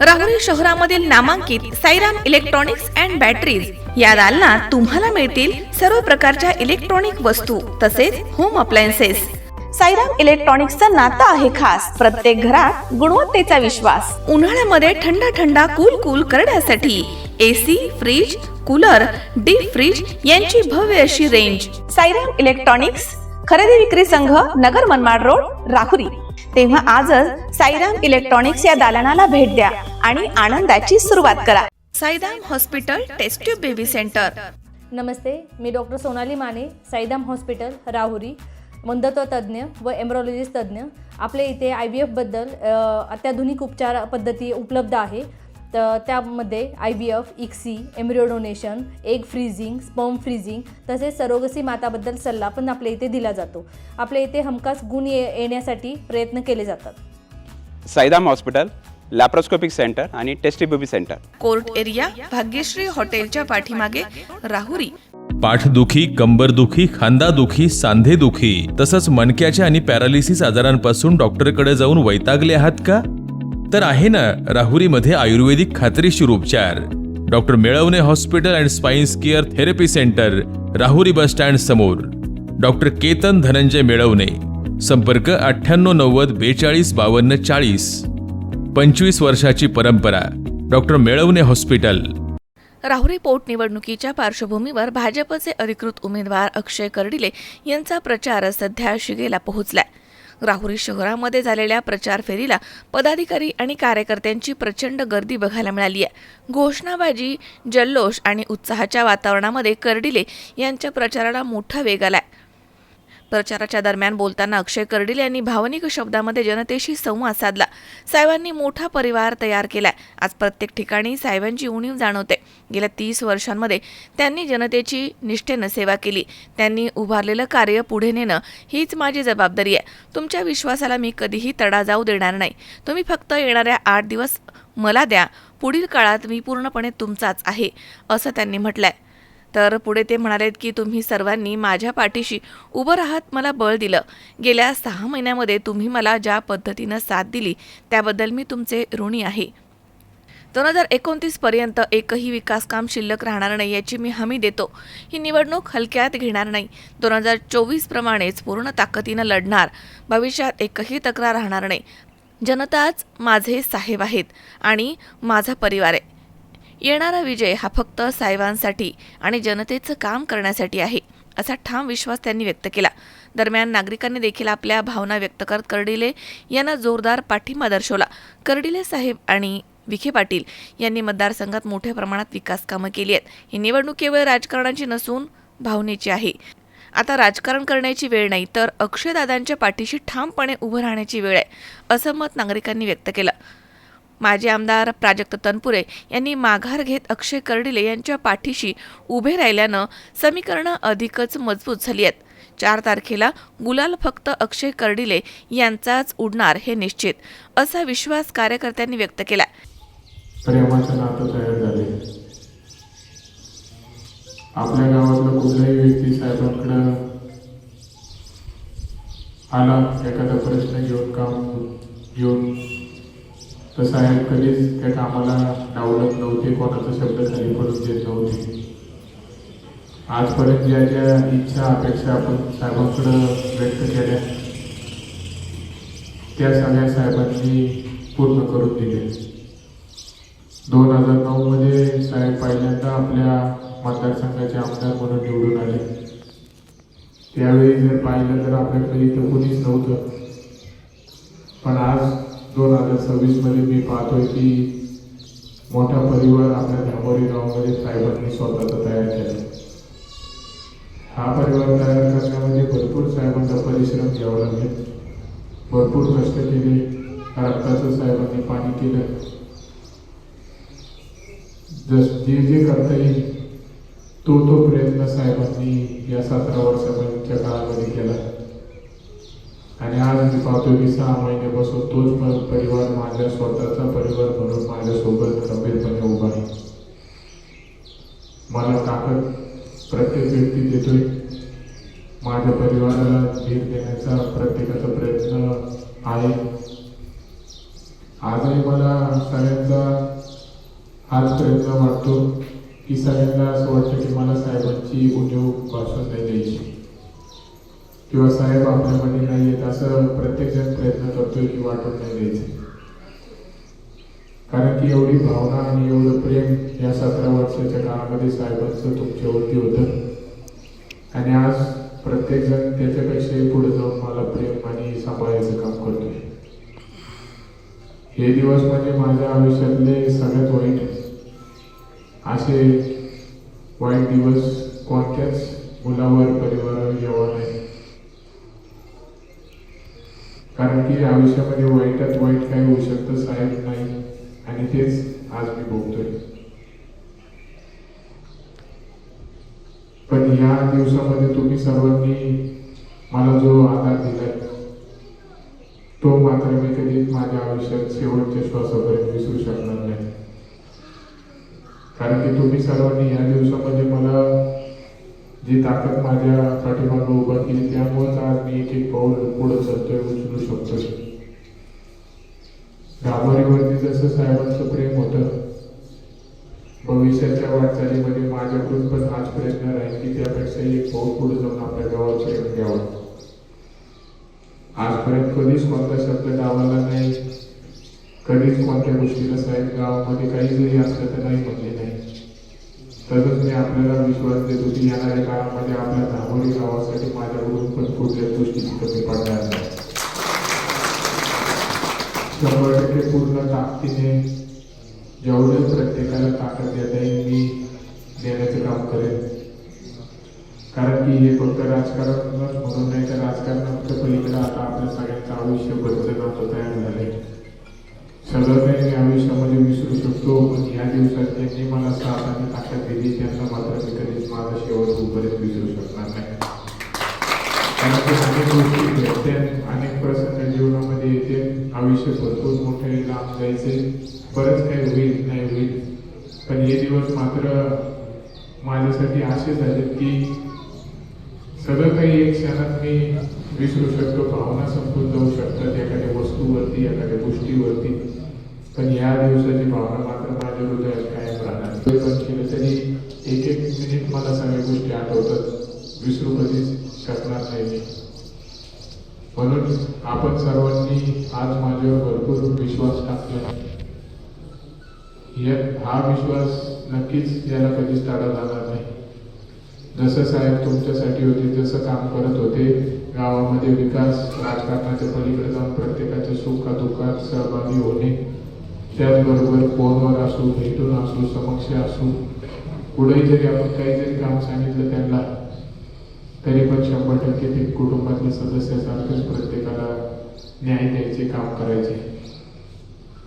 राहुरी शहरामधील नामांकित Sairam electronics and batteries या दालनात तुम्हाला मिळतील सर्व प्रकारच्या इलेक्ट्रॉनिक वस्तू तसेच होम अप्लायन्सेस। साईराम इलेक्ट्रॉनिक्सचं नातं आहे खास, प्रत्येक घरात गुणवत्तेचा विश्वास। उन्हाळ्यामध्ये थंडा कूल करण्यासाठी AC, fridge, cooler, deep freeze यांची भव्य अशी रेंज। साईराम इलेक्ट्रॉनिक्स खरेदी विक्री संघ, नगर मनमाड रोड, राहुरी। तेव्हा आजच साईराम इलेक्ट्रॉनिक्स या दालनाला भेट द्या आणि आनंदाची सुरुवात करा। Sairam hospital test tube baby centre. नमस्ते, मी डॉक्टर सोनाली माने, साईराम हॉस्पिटल राहुरी, वंध्यत्व तज्ज्ञ व एम्ब्रॉलॉजिस्ट तज्ज्ञ। आपल्या इथे IVF बद्दल अत्याधुनिक उपचार पद्धती उपलब्ध आहे। तर त्यामध्ये IVF, ICSI, embryo donation, egg freezing, sperm freezing तसेच सरोगसी माताबद्दल सल्ला पण आपल्या इथे दिला जातो। आपल्या इथे हमखास गुण येण्यासाठी प्रयत्न केले जातात। साईराम हॉस्पिटल लॅप्रोस्कोपिक सेंटर आणि test baby centre, court area, Bhagyashree हॉटेलच्या पाठीमागे, राहुरी। पाठदुखी, कंबरदुखी, खांदादुखी, सांधेदुखी तसंच मणक्याच्या आणि पॅरालिसिस आजारांपासून डॉक्टरकडे जाऊन वैतागले आहात का? तर आहे ना राहुरीमध्ये आयुर्वेदिक खात्रीशीर उपचार। Doctor Melavane hospital and spine care therapy centre, Rahuri bus stand समोर। डॉक्टर केतन धनंजय मेळवणे, संपर्क 9890 42 52 40। 25 वर्षाची परंपरा, डॉक्टर मेळवणे हॉस्पिटल। राहुरी पोटनिवडणुकीच्या पार्श्वभूमीवर भाजपचे अधिकृत उमेदवार अक्षय कर्डिले यांचा प्रचार सध्या शिगेला पोहोचलाय। राहुरी शहरामध्ये झालेल्या प्रचार फेरीला पदाधिकारी आणि कार्यकर्त्यांची प्रचंड गर्दी बघायला मिळाली आहे। घोषणाबाजी, जल्लोष आणि उत्साहाच्या वातावरणामध्ये कर्डिले यांच्या प्रचाराला मोठा वेग आलाय। प्रचाराच्या दरम्यान बोलताना अक्षय कर्डिले यांनी भावनिक शब्दामध्ये जनतेशी संवाद साधला। साहेबांनी मोठा परिवार तयार केलाय। आज प्रत्येक ठिकाणी साहेबांची उणीव जाणवते। गेल्या 30 वर्षांमध्ये त्यांनी जनतेची निष्ठेनं सेवा केली। त्यांनी उभारलेलं कार्य पुढे नेणं हीच माझी जबाबदारी आहे। तुमच्या विश्वासाला मी कधीही तडा जाऊ देणार नाही। तुम्ही फक्त येणाऱ्या 8 दिवस मला द्या, पुढील काळात मी पूर्णपणे तुमचाच आहे, असं त्यांनी म्हटलंय। तर पुढे ते म्हणालेत की तुम्ही सर्वांनी माझ्या पाठीशी उभं राहत मला बळ दिलं। गेल्या 6 महिन्यामध्ये तुम्ही मला ज्या पद्धतीनं साथ दिली त्याबद्दल मी तुमचे ऋणी आहे। 2029 पर्यंत एकही विकास काम शिल्लक राहणार नाही याची मी हमी देतो। ही निवडणूक हलक्यात घेणार नाही। 2024 प्रमाणेच पूर्ण ताकदीनं लढणार। भविष्यात एकही तक्रार राहणार नाही। जनताच माझे साहेब आहेत आणि माझा परिवार आहे। येणारा विजय हा फक्त साहेबांसाठी आणि जनतेचं काम करण्यासाठी आहे, असा ठाम विश्वास त्यांनी व्यक्त केला। दरम्यान नागरिकांनी देखील आपल्या भावना व्यक्त करत कर्डिले यांना जोरदार पाठिंबा दर्शवला। कर्डिले साहेब आणि विखे पाटील यांनी मतदारसंघात मोठ्या प्रमाणात विकास कामं केली आहेत। ही निवडणूक केवळ राजकारणाची नसून भावनेची आहे। आता राजकारण करण्याची वेळ नाही, तर अक्षयदादांच्या पाठीशी ठामपणे उभं राहण्याची वेळ आहे, असं मत नागरिकांनी व्यक्त केलं। माजी आमदार प्राजक्त तनपुरे यांनी माघार घेत अक्षय कर्डिले यांच्या पाठीशी उभे राहिल्यानं समीकरणं अधिकच मजबूत झाली आहेत। 4 तारखेला गुलाल फक्त अक्षय कर्डिले यांचाच उडणार हे निश्चित, असा विश्वास कार्यकर्त्यांनी व्यक्त केला। प्रेमाचं नातं तयार झाले। आपल्या गावातला कुठलाही व्यक्ती साहेबांकडे आला एखादा प्रश्न घेऊन तर साहेब कधीच त्या कामाला डावलत नव्हते, कोणाचा शब्द खाली पडून देत नव्हते। आजपर्यंत ज्या ज्या इच्छा अपेक्षा आपण साहेबांकडे व्यक्त केल्या त्या सगळ्या साहेबांनी पूर्ण करून दिले। 2009 मध्ये साहेब पहिल्यांदा आपल्या मतदारसंघाचे आमदार म्हणून निवडून आले। त्यावेळी जर पाहिलं तर आपल्याकडे इथं कोणीच नव्हतं, पण आज 2026 मध्ये मी पाहतोय की मोठा परिवार आपल्या धामोरी गावामध्ये साहेबांनी स्वतःचा तयार केला। हा परिवार तयार करण्यामध्ये भरपूर साहेबांचा परिश्रम घ्यावा लागले, भरपूर कष्ट केले, रक्ताचं साहेबांनी पाणी केलं। जे करता येईल तो प्रयत्न साहेबांनी या 17 वर्षाच्या काळामध्ये केला आणि आज मी पाहतोय की 6 महिन्यापासून तोच परिवार माझ्या स्वतःचा परिवार म्हणून माझ्यासोबत खंबीरपणे उभा आहे। मला ताकद प्रत्येक व्यक्ती देतोय। माझ्या परिवाराला धीर देण्याचा प्रत्येकाचा प्रयत्न आहे। आजही मला सगळ्यांचा हाच प्रयत्न वाटतो की सगळ्यांना असं वाटतं की मला साहेबांची उणीव भासून नाही द्यायची किंवा साहेब आपल्यामध्ये नाही येत असं प्रत्येकजण प्रयत्न करतोय की वाटून नाही द्यायचं. कारण की एवढी भावना आणि एवढं प्रेम या 17 वर्षाच्या काळामध्ये साहेबांचं तुमच्यावरती होतं आणि आज प्रत्येकजण त्याच्यापेक्षाही पुढे जाऊन मला प्रेम आणि सांभाळायचं काम करतोय. हे दिवस म्हणजे माझ्या आयुष्यातले सगळ्यात वाईट असे वाईट दिवस कोणत्याच मुलावर परिवारावर यावं नाही. कारण की आयुष्यामध्ये वाईटात वाईट काय होऊ शकतं साहेब नाही आणि तेच आज मी भोगतोय. पण या दिवसामध्ये तुम्ही सर्वांनी मला जो आधार दिलाय तो मात्र मी कधीच माझ्या आयुष्यात शेवटच्या श्वासापर्यंत विसरू शकणार नाही. कारण की तुम्ही सर्वांनी या दिवसामध्ये मला जी ताकद माझ्या पाठीमागे उभा केली त्यामुळेच आज मी एक एक पाऊल पुढे चालतोय, उचलू शकतोय. राहुरीवरती जसं साहेबांचं प्रेम होतं, भविष्याच्या वाटचालीमध्ये माझ्याकडून पण हाच प्रयत्न राहील की त्यापेक्षाही एक पाऊल पुढे जाऊन आपल्या गावात प्रेम घ्यावं. आजपर्यंत कधीच कोणता शब्द डावला नाही, कधीच कोणत्या गोष्टीला साहेब गावामध्ये काही जरी असलं तर नाही म्हणले नाही. तसंच मी आपल्याला विश्वास देतो की येणाऱ्या काळामध्ये आपल्या राहुरी गावासाठी माझ्याकडून पण कुठल्याच गोष्टीची कमी पडणार नाही. 100% पूर्ण ताकदीने जेवढे प्रत्येकाला ताकद देता येईल मी देण्याचं काम करेन. कारण की हे फक्त राजकारणच म्हणून नाही तर राजकारणाच्या पलीकडे आता आपल्या सगळ्यांचं आयुष्य बदलण्याचं तयार झालंय. सगळं काही मी आयुष्यामध्ये विसरू शकतो, पण या दिवसात त्यांनी मला साथ आणि ताकद दिली त्यांना मात्र मी कधीच माझा शेवट होईपर्यंत विसरू शकणार नाही. कारण की अनेक गोष्टी भेटते, अनेक प्रसंग जीवनामध्ये येते, आयुष्य भरपूर मोठे लांब जायचे, बरंच काही होईल नाही होईल, पण हे दिवस मात्र माझ्यासाठी असे झाले की सगळं काही एक क्षणात मी विसरू शकतो. भावना संपून जाऊ शकतात एखाद्या वस्तूवरती, एखाद्या गोष्टीवरती, पण या दिवसाची भावना मात्र माझ्या हृदयात कायम राहणार. पण केलं तरी एक एक मिनिट मला सगळ्या गोष्टी आठवतात, विसरू कधीच शकणार नाही मी. म्हणून आपण सर्वांनी आज माझ्यावर भरपूर विश्वास टाकला. हा विश्वास नक्कीच याला कधीच टाळा जाणार नाही. जसं साहेब तुमच्यासाठी होते, जसं काम करत होते गावामध्ये विकास, राजकारणाच्या पलीकडे जाऊन प्रत्येकाच्या सुखादुःखात सहभागी होणे, त्याचबरोबर फोनवर असू, भेटून असू, समक्ष असू, पुढेही जरी आपण काही जरी काम सांगितलं त्यांना तरी पण 100% ते कुटुंबातल्या सदस्यासारखंच प्रत्येकाला न्याय द्यायचे काम करायचे.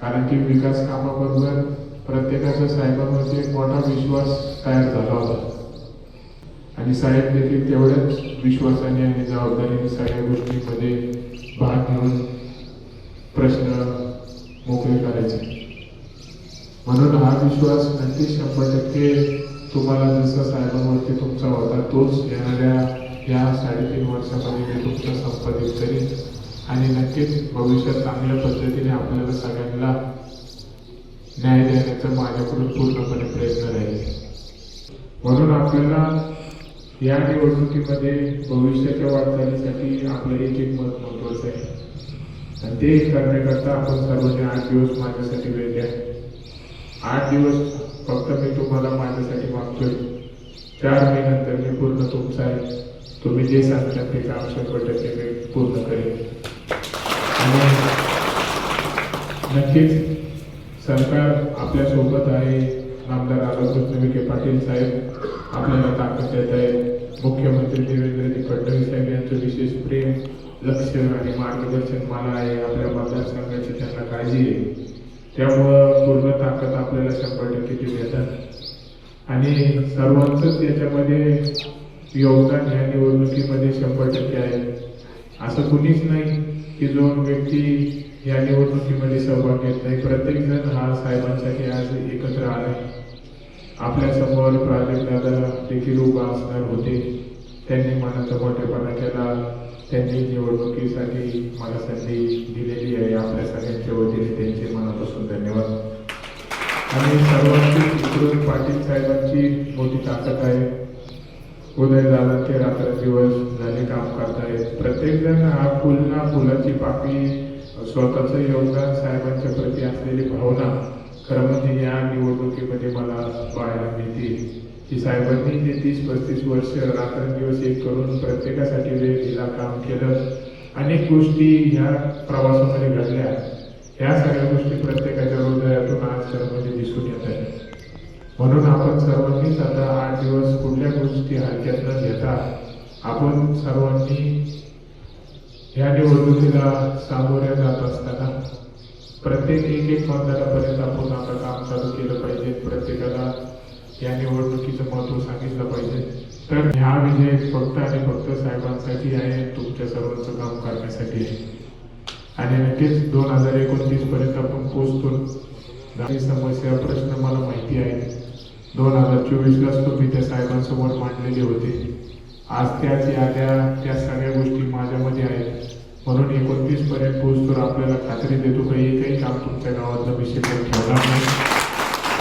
कारण की विकास कामाबरोबर प्रत्येकाच्या साहेबांवरती एक मोठा विश्वास तयार झाला होता आणि साहेब देखील तेवढ्याच विश्वासाने आणि जबाबदारीने सगळ्या गोष्टींमध्ये भाग घेऊन प्रश्न मोकळे करायचे. म्हणून हा विश्वास नक्कीच 100% तुम्हाला जसा साहेबांवरती तुमचा होता तोच येणाऱ्या या 3.5 वर्षामध्ये मी तुमचा संपादित करीन आणि नक्कीच भविष्यात चांगल्या पद्धतीने आपल्याला सगळ्यांना न्याय देण्याचा माझ्याकडून पूर्णपणे प्रयत्न राहील. म्हणून आपल्याला या निवडणुकीमध्ये भविष्याच्या वाटचालीसाठी आपलं एक एक मत महत्वाचं आहे आणि ते करण्याकरता आपण सर्वांनी 8 दिवस माझ्यासाठी वेळ द्या. 8 दिवस फक्त मी तुम्हाला माझ्यासाठी मागतोय. 4 महिन्यानंतर मी पूर्ण तुमचं आहे. तुम्ही जे सांगता ते काम 100% मी पूर्ण करेन आणि नक्कीच सरकार आपल्यासोबत आहे. आमदार राधाकृष्ण विखे पाटील साहेब आपल्याला ताकद देत आहेत. मुख्यमंत्री देवेंद्रजी फडणवीस साहेब यांचं विशेष प्रेम, लक्ष आणि मार्गदर्शन मला आहे. आपल्या मतदारसंघाची त्यांना काळजी आहे, त्यामुळं पूर्ण ताकद आपल्याला 100% ते देतात आणि सर्वांचंच याच्यामध्ये योगदान या निवडणुकीमध्ये 100% आहे. असं कुणीच नाही की जो व्यक्ती या निवडणुकीमध्ये सहभाग घेत नाही. प्रत्येकजण हा साहेबांसाठी आज एकत्र आला. आपल्या समोर प्राजक्तदादा देखील उभा असणार होते. त्यांनी मनाचा मोठेपणा केला, त्यांनी निवडणुकीसाठी मला संधी दिलेली आहे. आपल्या सगळ्यांच्या वतीने त्यांचे मनापासून धन्यवाद. आणि सर्वांची इकडून पाटील साहेबांची मोठी ताकद आहे. उदय झाला ते रात्रंदिवस झाले काम करतायत. प्रत्येकजण हा फुलाची पाकळी स्वतःचं योगदान साहेबांच्या प्रती असलेली भावना खरं म्हणजे या निवडणुकीमध्ये मला पाहायला मिळते की साहेबांनी जे 30-35 वर्ष रात्रंदिवस एक करून प्रत्येकासाठी वेळ दिला, काम केलं. अनेक गोष्टी ह्या प्रवासामध्ये घडल्या. ह्या सगळ्या गोष्टी प्रत्येकाच्या हृदयातून आज खरं म्हणजे दिसून येत आहेत. म्हणून आपण सर्वांनीच आता 8 दिवस कुठल्या गोष्टी हलक्यात न घेता आपण सर्वांनी ह्या निवडणुकीला सामोऱ्या जात असताना प्रत्येक एक मतदारापर्यंत आपण आता काम चालू केलं पाहिजे. प्रत्येकाला या निवडणुकीचं महत्त्व सांगितलं पाहिजे. तर ह्या विजय फक्त आणि फक्त साहेबांसाठी आहे, तुमच्या सर्वांचं काम करण्यासाठी आहे. आणि नक्कीच 2029 पर्यंत आपण पोहोचतो. काही समस्या प्रश्न मला माहिती आहे. 2024लाच तुम्ही त्या साहेबांसमोर मांडलेले होते. आज त्याच याद्या त्या सगळ्या गोष्टी माझ्यामध्ये आहेत. म्हणून 29 पर्यंत पोहोचतो आपल्याला खात्री देतो की एकही काम तुमच्या गावातलं मी शिल्लक ठेवणार नाही.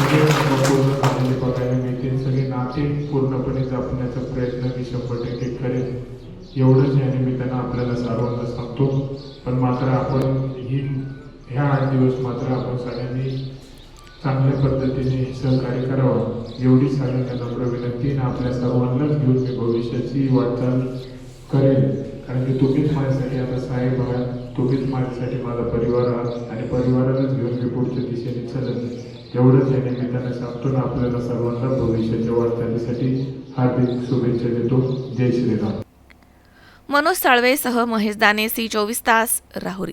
सगळे पूर्ण झालेले बघायला मिळतील. सगळे नाते पूर्णपणे जपण्याचा प्रयत्न मी 100% करेन. एवढंच या निमित्तानं आपल्याला सर्वांना सांगतो. पण मात्र आपण ह्या 8 दिवस मात्र आपण सगळ्यांनी चांगल्या पद्धतीने सहकार्य करावं एवढी सगळ्यांना नम्र विनंती. आपल्या सर्वांनाच घेऊन मी भविष्याची वाटचाल करेल. कारण की तुम्हीच माझ्यासाठी आता साहेब आहात, तुम्हीच माझ्यासाठी माझा परिवार आहात आणि परिवारालाच घेऊन मी पुढच्या दिशेने चलेन. एवढंच या निमित्तानं सांगतो. आपल्याला सर्वांना भविष्याच्या वाटचालीसाठी हार्दिक शुभेच्छा देतो. जय श्रीराम. मनोज साळवेसह महेश दाने, C24 तास, राहुरी.